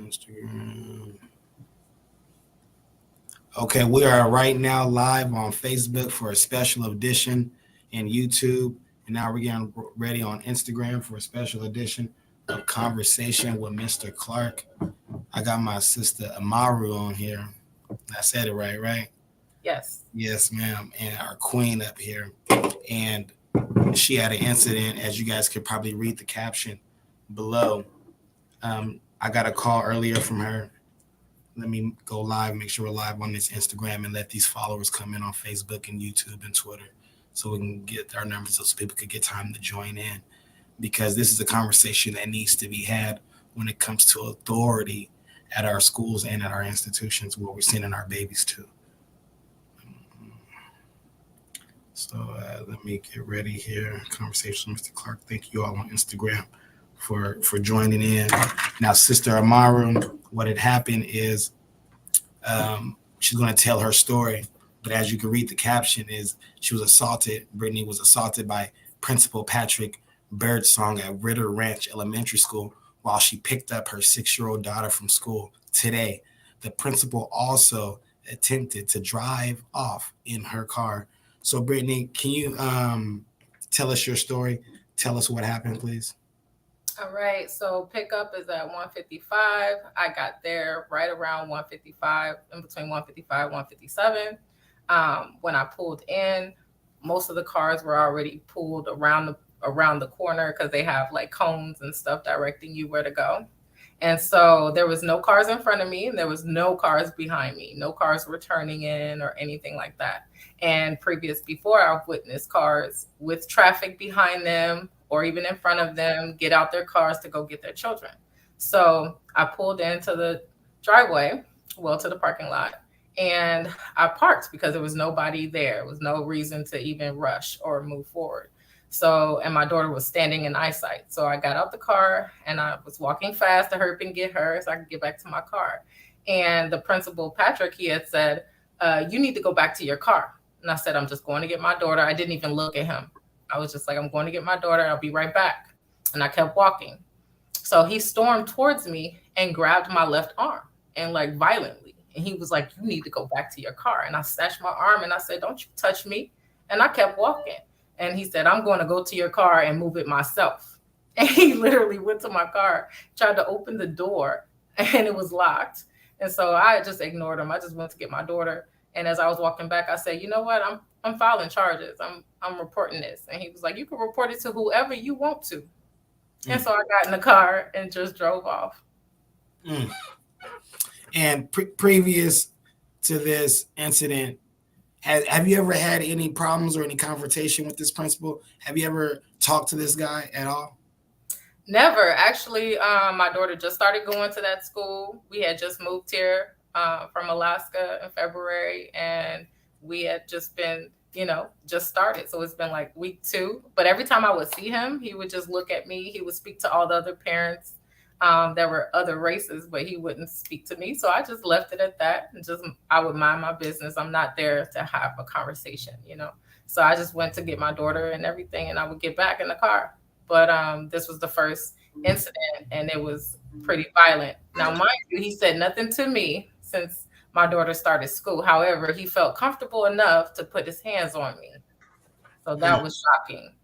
Instagram. Okay, we are right now live on Facebook for a special edition and YouTube. And now we're getting ready on Instagram for a special edition of Conversation with Mr. Clark. I got my sister Amaru on here. I said it right, right? Yes. Yes, ma'am. And our queen up here. And she had an incident, as you guys could probably read the caption below. I got a call earlier from her. Let me go live, make sure we're live on this Instagram, and let these followers come in on Facebook and YouTube and Twitter so we can get our numbers so people could get time to join in. Because this is a conversation that needs to be had when it comes to authority at our schools and at our institutions where we're sending our babies to. So let me get ready here. Conversation with Mr. Clark. Thank you all on Instagram for joining in. Now, Sister Amaru, what had happened is she's going to tell her story. But as you can read the caption is she was assaulted. Brittany was assaulted by Principal Patrick Birdsong at Ritter Ranch Elementary School while she picked up her 6-year-old daughter from school today. The principal also attempted to drive off in her car. So, Brittany, can you tell us your story? Tell us what happened, please. All right. So pickup is at 155. I got there right around 155, in between 155 and 157. When I pulled in, most of the cars were already pulled around the corner because they have like cones and stuff directing you where to go. And so there was no cars in front of me and there was no cars behind me. No cars were turning in or anything like that. And before I've witnessed cars with traffic behind them or even in front of them get out their cars to go get their children. So I pulled into the driveway, to the parking lot, and I parked because there was nobody there. There was no reason to even rush or move forward. So, and my daughter was standing in eyesight. So I got out the car and I was walking fast to hurry up and get her so I could get back to my car. And the principal, Patrick, he had said, you need to go back to your car. And I said, I'm just going to get my daughter. I didn't even look at him. I was just like, I'm going to get my daughter. I'll be right back. And I kept walking. So he stormed towards me and grabbed my left arm and like violently. And he was like, you need to go back to your car. And I snatched my arm and I said, don't you touch me. And I kept walking. And he said, I'm going to go to your car and move it myself. And he literally went to my car, tried to open the door, and it was locked. And so I just ignored him. I just went to get my daughter. And as I was walking back, I said, you know what? I'm filing charges. I'm reporting this. And he was like, you can report it to whoever you want to. And so I got in the car and just drove off. And previous to this incident, have you ever had any problems or any confrontation with this principal? Have you ever talked to this guy at all? Never. Actually, my daughter just started going to that school. We had just moved here from Alaska in February, and we had just been, just started. So it's been like week 2. But every time I would see him, he would just look at me. He would speak to all the other parents. There were other races, but he wouldn't speak to me. So I just left it at that and I would mind my business. I'm not there to have a conversation, So I just went to get my daughter and everything, and I would get back in the car. But this was the first incident, and it was pretty violent. Now, mind you, he said nothing to me since my daughter started school. However, he felt comfortable enough to put his hands on me. So that was shocking.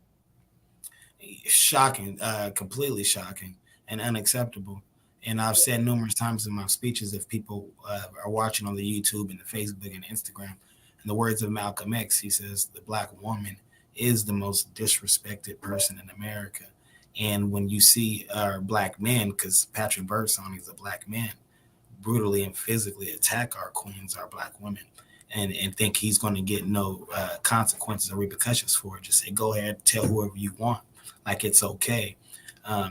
Shocking, completely shocking. And unacceptable. And I've said numerous times in my speeches, if people are watching on the YouTube and the Facebook and Instagram, in the words of Malcolm X, he says the Black woman is the most disrespected person in America. And when you see our Black men, because Patrick Birdsong is a Black man, brutally and physically attack our queens, our Black women, and think he's going to get no consequences or repercussions for it, just say, go ahead, tell whoever you want, like it's okay.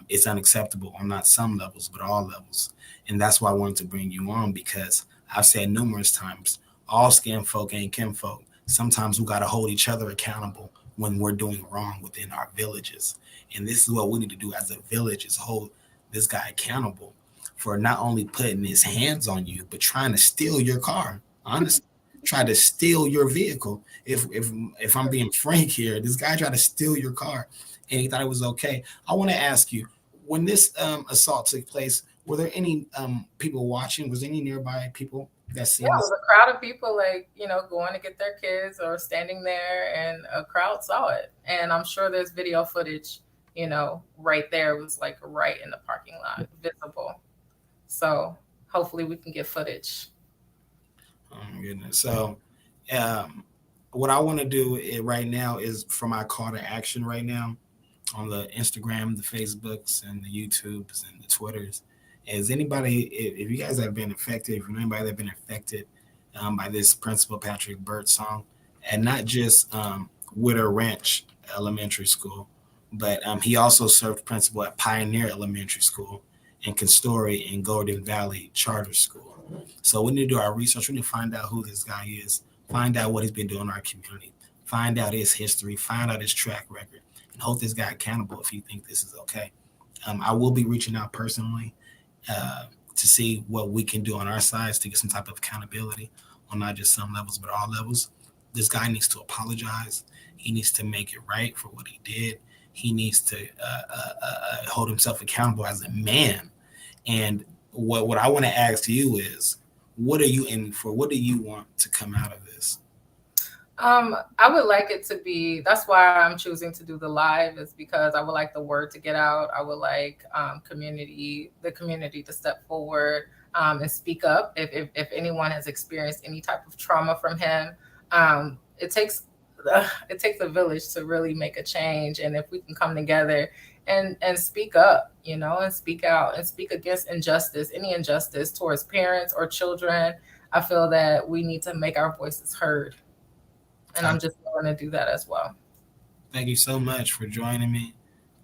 It's unacceptable on not some levels, but all levels. And that's why I wanted to bring you on, because I've said numerous times, all skin folk ain't kinfolk. Sometimes we got to hold each other accountable when we're doing wrong within our villages. And this is what we need to do as a village, is hold this guy accountable for not only putting his hands on you, but trying to steal your car. Honestly, try to steal your vehicle. If I'm being frank here, this guy tried to steal your car. And he thought it was okay. I want to ask you, when this assault took place, Were there any people watching? Was there any nearby people that Yeah, seen it this? was a crowd of people, like, going to get their kids or standing there, and a crowd saw it. And I'm sure there's video footage, right there. It was like right in the parking lot, visible. So hopefully we can get footage. Oh my goodness. So, um, what I want to do right now is for my call to action right now on the Instagram, the Facebooks, and the YouTubes and the Twitters. Is anybody, if you guys have been affected, if anybody that have been affected by this Principal Patrick Birdsong, and not just Witter Ranch Elementary School, but he also served principal at Pioneer Elementary School and Constory and Golden Valley Charter School. So we need to do our research. We need to find out who this guy is, find out what he's been doing in our community, find out his history, find out his track record, and hold this guy accountable if you think this is okay. I will be reaching out personally to see what we can do on our sides to get some type of accountability on not just some levels, but all levels. This guy needs to apologize. He needs to make it right for what he did. He needs to hold himself accountable as a man. And what I want to ask you is, what are you in for? What do you want to come out of this? I would like it to be, that's why I'm choosing to do the live, is because I would like the word to get out. I would like the community to step forward and speak up if anyone has experienced any type of trauma from him. It takes a village to really make a change. And if we can come together and speak up, and speak out and speak against injustice, any injustice towards parents or children, I feel that we need to make our voices heard. And I'm just going to do that as well. Thank you so much for joining me.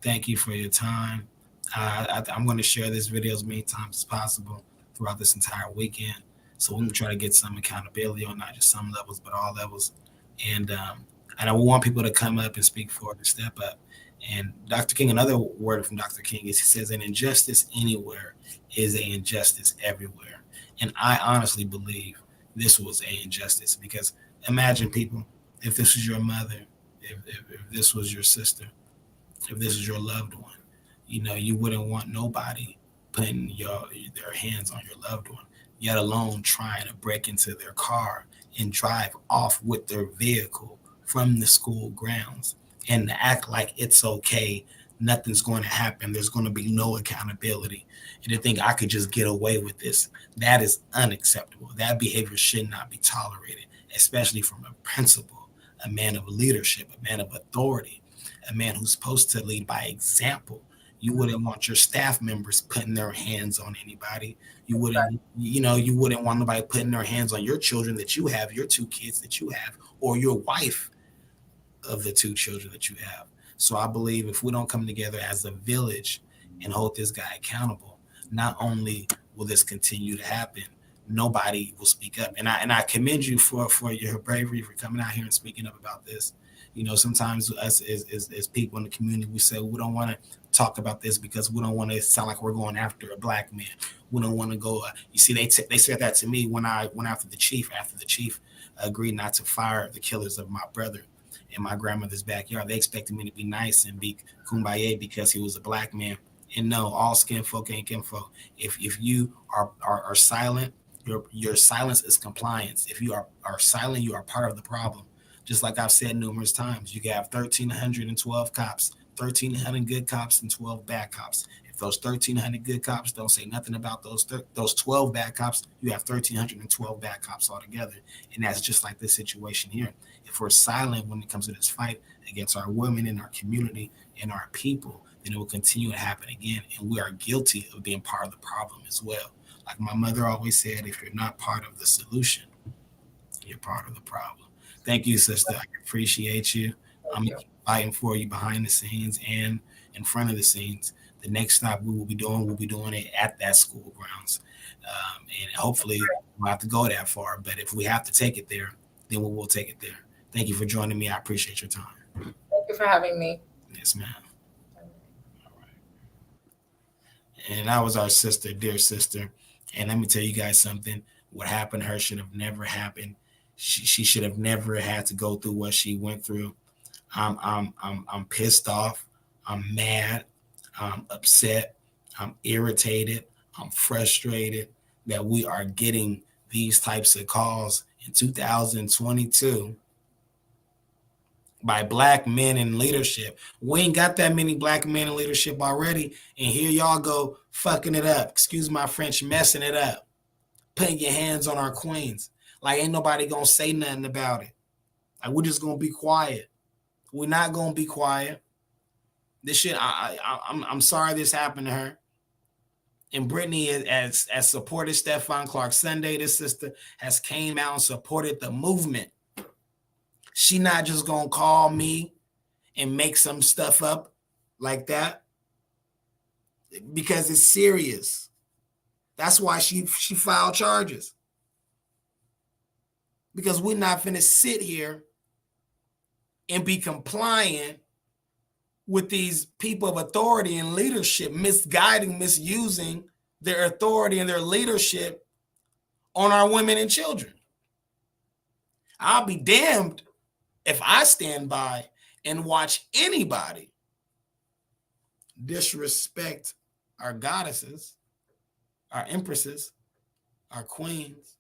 Thank you for your time. I'm going to share this video as many times as possible throughout this entire weekend. So we're going to try to get some accountability on not just some levels, but all levels. And I want people to come up and speak forward and step up. And Dr. King, another word from Dr. King is, he says, an injustice anywhere is an injustice everywhere. And I honestly believe this was an injustice, because imagine, people, if this was your mother, if this was your sister, if this is your loved one, you wouldn't want nobody putting their hands on your loved one, yet alone trying to break into their car and drive off with their vehicle from the school grounds and to act like it's okay, nothing's going to happen, there's going to be no accountability, and to think I could just get away with this. That is unacceptable. That behavior should not be tolerated, especially from a principal, a man of leadership, a man of authority, a man who's supposed to lead by example. You wouldn't want your staff members putting their hands on anybody. You wouldn't want nobody putting their hands on your children that you have, your two kids that you have, or your wife of the two children that you have. So I believe if we don't come together as a village and hold this guy accountable, not only will this continue to happen, nobody will speak up. And I commend you for your bravery, for coming out here and speaking up about this. Sometimes us as people in the community, we say we don't want to talk about this because we don't want to sound like we're going after a black man. We don't want to go. You see, they said that to me when I went after the chief. After the chief agreed not to fire the killers of my brother in my grandmother's backyard, they expected me to be nice and be kumbaya because he was a black man. And no, all skin folk ain't kinfolk. If you are silent, your silence is compliance. If you are silent, you are part of the problem. Just like I've said numerous times, you can have 1,312 cops, 1,300 good cops and 12 bad cops. If those 1,300 good cops don't say nothing about those 12 bad cops, you have 1,312 bad cops altogether. And that's just like this situation here. If we're silent when it comes to this fight against our women in our community and our people, then it will continue to happen again. And we are guilty of being part of the problem as well. Like my mother always said, if you're not part of the solution, you're part of the problem. Thank you, sister. I appreciate you. I'm fighting for you behind the scenes and in front of the scenes. The next stop we'll be doing it at that school grounds. And hopefully we'll have to go that far. But if we have to take it there, then we will take it there. Thank you for joining me. I appreciate your time. Thank you for having me. Yes, ma'am. All right. And that was our sister, dear sister. And let me tell you guys something. What happened to her should have never happened. She should have never had to go through what she went through. I'm pissed off. I'm mad. I'm upset. I'm irritated. I'm frustrated that we are getting these types of calls in 2022 by black men in leadership. We ain't got that many black men in leadership already, and here y'all go fucking it up. Excuse my French, messing it up, putting your hands on our queens. Like ain't nobody gonna say nothing about it. Like we're just gonna be quiet. We're not gonna be quiet. This shit, I'm sorry this happened to her. And Brittany has supported Stephon Clark Sunday. This sister has came out and supported the movement. She not just gonna call me and make some stuff up like that because it's serious. That's why she filed charges. Because we're not finna sit here and be compliant with these people of authority and leadership, misguiding, misusing their authority and their leadership on our women and children. I'll be damned if I stand by and watch anybody disrespect our goddesses, our empresses, our queens,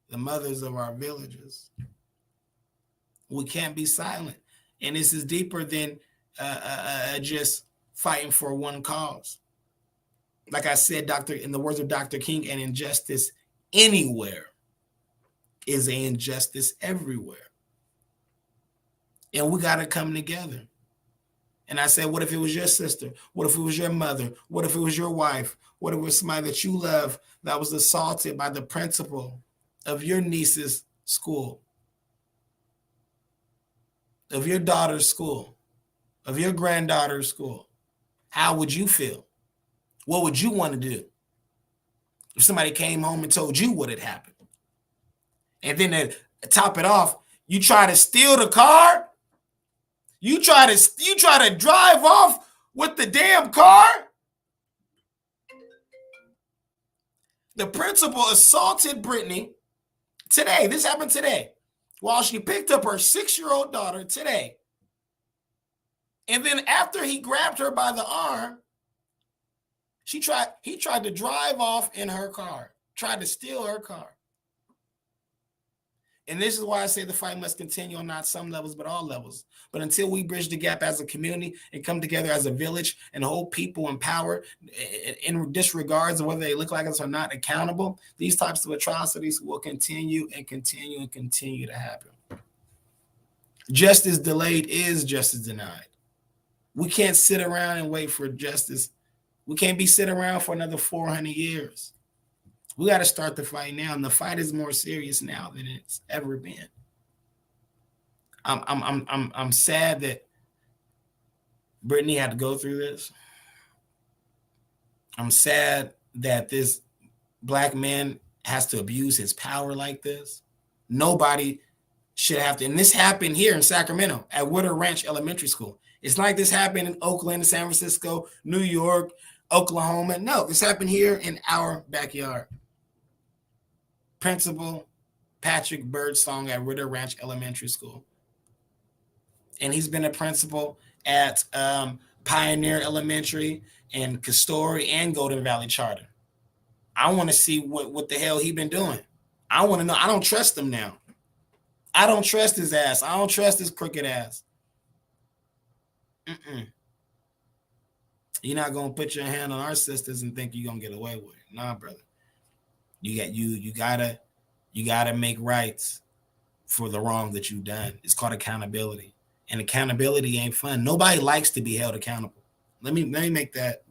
the mothers of our villages. We can't be silent. And this is deeper than just fighting for one cause. Like I said, in the words of Dr. King, an injustice anywhere is an injustice everywhere. And we got to come together. And I said, what if it was your sister? What if it was your mother? What if it was your wife? What if it was somebody that you love that was assaulted by the principal of your niece's school, of your daughter's school, of your granddaughter's school? How would you feel? What would you want to do if somebody came home and told you what had happened? And then to top it off, you try to steal the car? You try to drive off with the damn car? The principal assaulted Brittany today. This happened today while she picked up her 6-year-old daughter today. And then after he grabbed her by the arm, he tried to drive off in her car, tried to steal her car. And this is why I say the fight must continue on not some levels, but all levels. But until we bridge the gap as a community and come together as a village and hold people in power in disregards of whether they look like us or not accountable, these types of atrocities will continue and continue and continue to happen. Justice delayed is justice denied. We can't sit around and wait for justice. We can't be sitting around for another 400 years. We got to start the fight now, and the fight is more serious now than it's ever been. I'm sad that Brittany had to go through this. I'm sad that this black man has to abuse his power like this. Nobody should have to. And this happened here in Sacramento at Woodard Ranch Elementary School. It's like this happened in Oakland, San Francisco, New York, Oklahoma. No, this happened here in our backyard. Principal Patrick Birdsong at Woodard Ranch Elementary School. And he's been a principal at Pioneer Elementary and Castori and Golden Valley Charter. I want to see what the hell he been doing. I want to know. I don't trust him now. I don't trust his ass. I don't trust his crooked ass. You're not gonna put your hand on our sisters and think you're gonna get away with it. Nah, brother. You gotta make rights for the wrong that you've done. It's called accountability. And accountability ain't fun. Nobody likes to be held accountable. Let me make that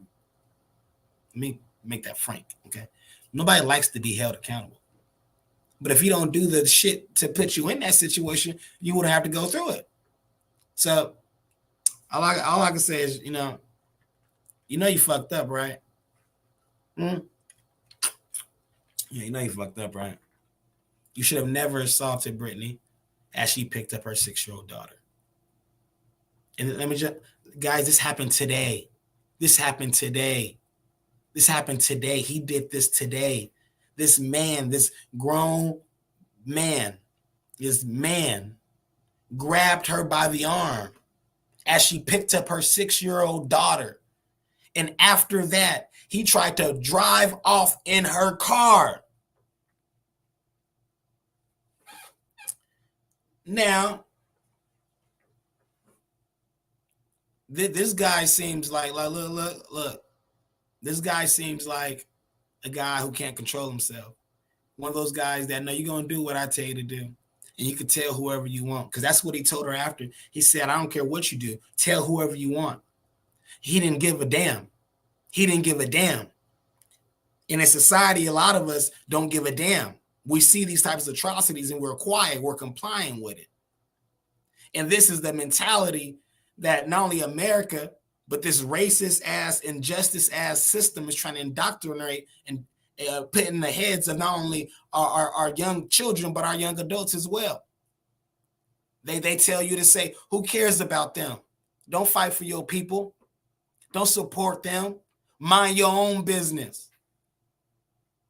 frank. Okay. Nobody likes to be held accountable. But if you don't do the shit to put you in that situation, you wouldn't have to go through it. So all I can say is, you know you fucked up, right? Yeah, you know you fucked up, right? You should have never assaulted Brittany as she picked up her 6-year-old daughter. And let me just, guys, this happened today. This happened today. He did this today. This man, this grown man, grabbed her by the arm as she picked up her 6-year-old daughter. And after that, He tried to drive off in her car. Now, this guy seems like look. This guy seems like a guy who can't control himself. One of those guys that know you're going to do what I tell you to do. And you can tell whoever you want. Because that's what he told her after. He said, I don't care what you do. Tell whoever you want. He didn't give a damn. He didn't give a damn. In a society, a lot of us don't give a damn. We see these types of atrocities and we're quiet. We're complying with it. And this is the mentality that not only America, but this racist ass, injustice ass system is trying to indoctrinate and put in the heads of not only our young children, but our young adults as well. They tell you to say, who cares about them? Don't fight for your people. Don't support them. Mind your own business.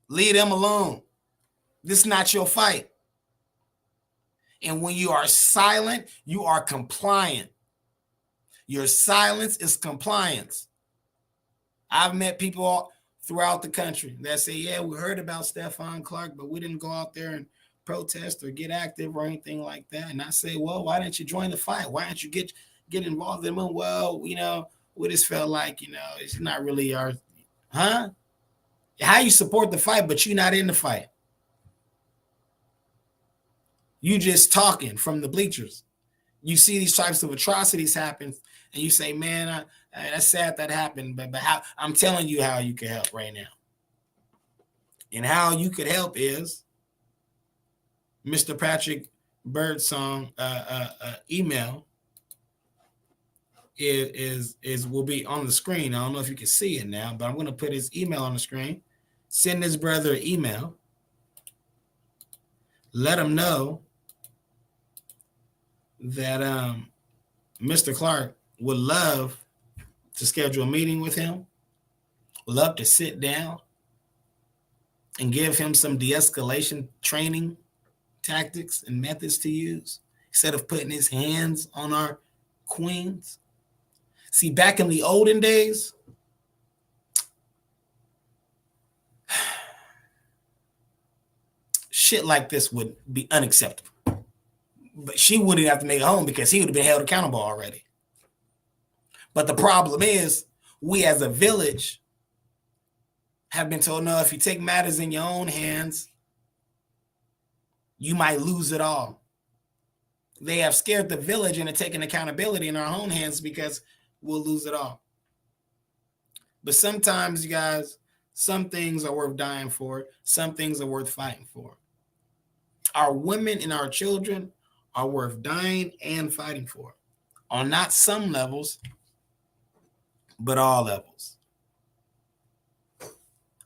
Leave them alone. This is not your fight. And when you are silent, you are compliant. Your silence is compliance. I've met people all throughout the country that say, yeah, we heard about Stephon Clark, but we didn't go out there and protest or get active or anything like that. And I say, well, why didn't you join the fight? Why didn't you get involved in them? Well, we just felt like, it's not really our, huh? How you support the fight, but you're not in the fight. You just talking from the bleachers. You see these types of atrocities happen, and you say, man, that's sad that happened, but how, I'm telling you how you can help right now. And how you could help is Mr. Patrick Birdsong email will be on the screen. I don't know if you can see it now, but I'm going to put his email on the screen. Send his brother an email. Let him know that Mr. Clark would love to schedule a meeting with him, would love to sit down and give him some de-escalation training tactics and methods to use instead of putting his hands on our queens. See, back in the olden days, shit like this would be unacceptable. But she wouldn't have to make it home because he would have been held accountable already. But the problem is, we as a village have been told, no, if you take matters in your own hands, you might lose it all. They have scared the village into taking accountability in our own hands because we'll lose it all. But sometimes, you guys, some things are worth dying for. Some things are worth fighting for. Our women and our children are worth dying and fighting for, on not some levels, but all levels.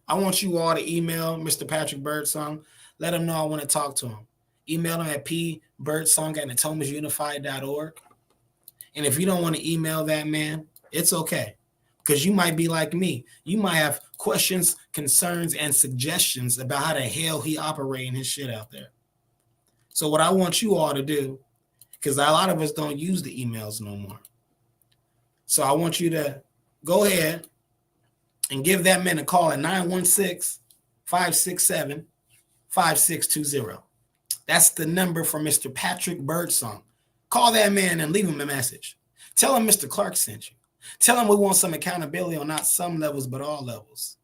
I want you all to email Mr. Patrick Birdsong. Let him know I want to talk to him. Email him at pbirdsong@natomasunified.org. And if you don't want to email that man, it's okay. Because you might be like me. You might have questions, concerns, and suggestions about how the hell he operating his shit out there. So what I want you all to do, because a lot of us don't use the emails no more. So I want you to go ahead and give that man a call at 916-567-5620. That's the number for Mr. Patrick Birdsong. Call that man and leave him a message. Tell him Mr. Clark sent you. Tell him we want some accountability on not some levels, but all levels.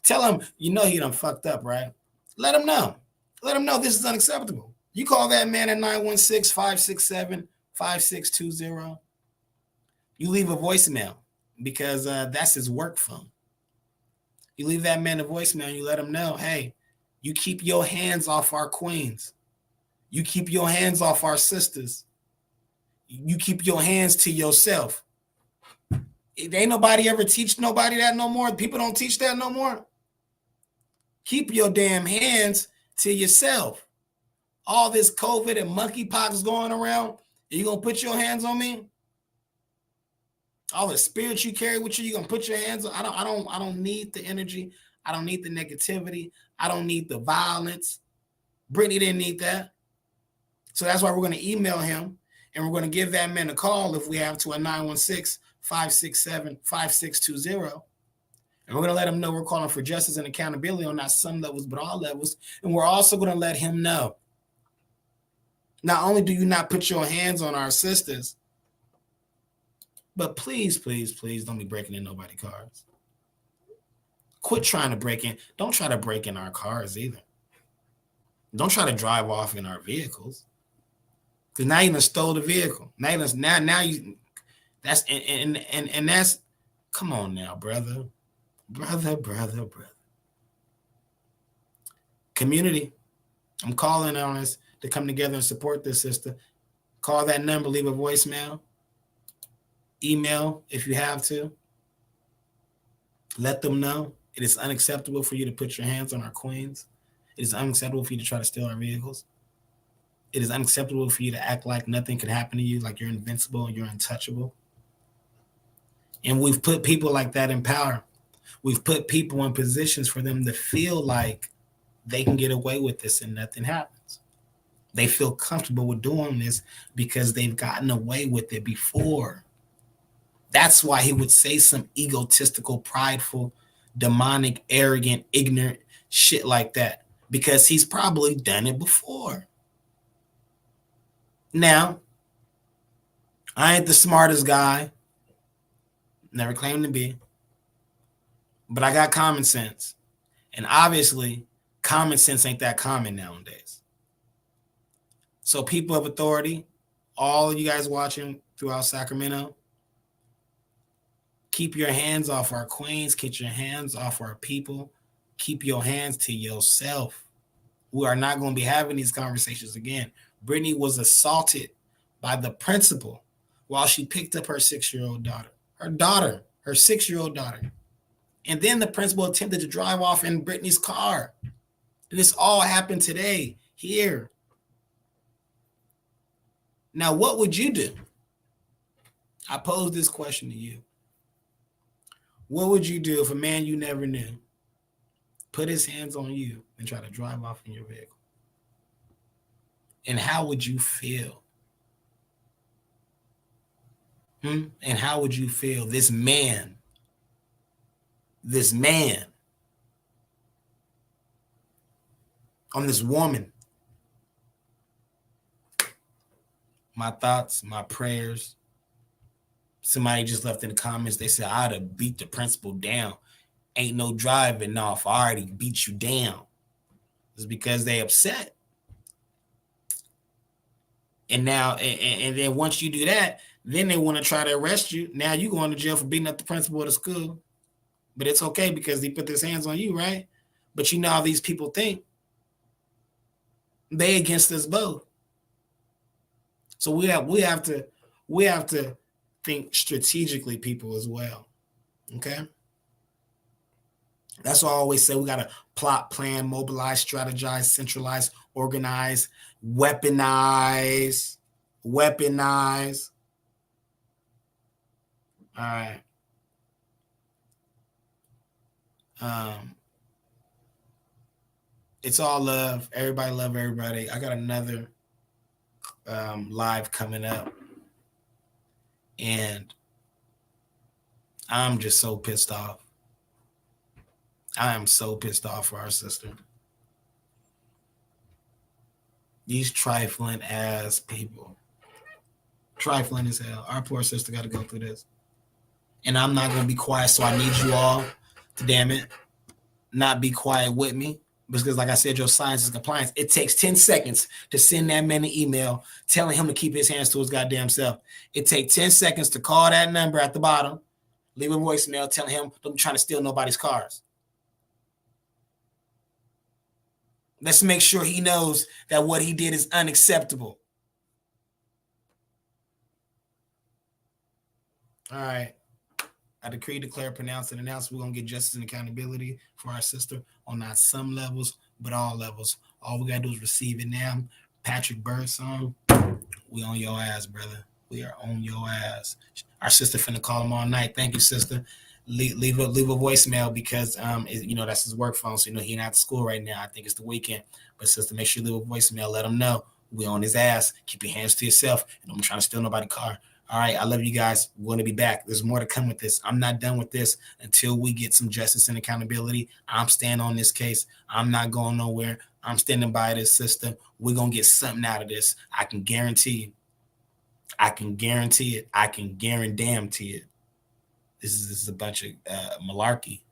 Tell him, he done fucked up, right? Let him know. Let him know this is unacceptable. You call that man at 916-567-5620. You leave a voicemail because that's his work phone. You leave that man a voicemail and you let him know, hey, you keep your hands off our queens. You keep your hands off our sisters. You keep your hands to yourself. It ain't nobody ever teach nobody that no more. People don't teach that no more. Keep your damn hands to yourself. All this COVID and monkeypox going around, you gonna put your hands on me? All the spirit you carry with you gonna put your hands on? I don't need the energy. I don't need the negativity. I don't need the violence. Brittany didn't need that. So that's why we're gonna email him and we're gonna give that man a call if we have to at 916-567-5620. And we're going to let him know we're calling for justice and accountability on not some levels, but all levels. And we're also going to let him know, not only do you not put your hands on our sisters, but please, please, please don't be breaking in nobody's cars. Quit trying to break in. Don't try to break in our cars either. Don't try to drive off in our vehicles. Because now you done stole the vehicle. Now you that's and that's, come on now, brother. Community, I'm calling on us to come together and support this sister. Call that number, leave a voicemail, email if you have to. Let them know it is unacceptable for you to put your hands on our queens. It is unacceptable for you to try to steal our vehicles. It is unacceptable for you to act like nothing could happen to you, like you're invincible and you're untouchable. And we've put people like that in power. We've put people in positions for them to feel like they can get away with this and nothing happens. They feel comfortable with doing this because they've gotten away with it before. That's why he would say some egotistical, prideful, demonic, arrogant, ignorant shit like that, because he's probably done it before. Now, I ain't the smartest guy, never claimed to be, but I got common sense. And obviously, common sense ain't that common nowadays. So people of authority, all of you guys watching throughout Sacramento, keep your hands off our queens, keep your hands off our people, keep your hands to yourself. We are not going to be having these conversations again. Brittany was assaulted by the principal while she picked up her 6-year-old daughter. Her 6-year-old daughter. And then the principal attempted to drive off in Brittany's car. And this all happened today, here. Now, what would you do? I pose this question to you. What would you do if a man you never knew put his hands on you and try to drive off in your vehicle? And how would you feel? And how would you feel? This man on this woman. My thoughts, my prayers. Somebody just left in the comments, they said, I'd have beat the principal down. Ain't no driving off. I already beat you down. It's because they upset. And now, and then once you do that, then they want to try to arrest you. Now you going to jail for beating up the principal of the school. But it's okay because he put his hands on you, right? But you know how these people think. They against us both. So we have to think strategically, people, as well. Okay? That's why I always say we got to plot, plan, mobilize, strategize, centralize, organize, weaponize. All right. It's all love. Everybody love everybody. I got another live coming up. And I'm just so pissed off. I am so pissed off for our sister. These trifling ass people. Trifling as hell. Our poor sister got to go through this. And I'm not going to be quiet, so I need you all to, damn it, not be quiet with me. Because like I said, your science is compliance. It takes 10 seconds to send that man an email telling him to keep his hands to his goddamn self. It takes 10 seconds to call that number at the bottom, leave a voicemail telling him don't be trying to steal nobody's cars. Let's make sure he knows that what he did is unacceptable. All right. I decree, declare, pronounce, and announce we're going to get justice and accountability for our sister on not some levels, but all levels. All we got to do is receive it now. Patrick Bird song, we on your ass, brother. We are on your ass. Our sister finna call him all night. Thank you, sister. Leave a voicemail because, that's his work phone. So, he not at school right now. I think it's the weekend. But, sister, make sure you leave a voicemail. Let him know we on his ass. Keep your hands to yourself. And I'm trying to steal nobody's car. All right, I love you guys. We're going to be back. There's more to come with this. I'm not done with this until we get some justice and accountability. I'm standing on this case. I'm not going nowhere. I'm standing by this system. We're going to get something out of this. I can guarantee you. I can guarantee it. I can guarantee it. This is a bunch of malarkey.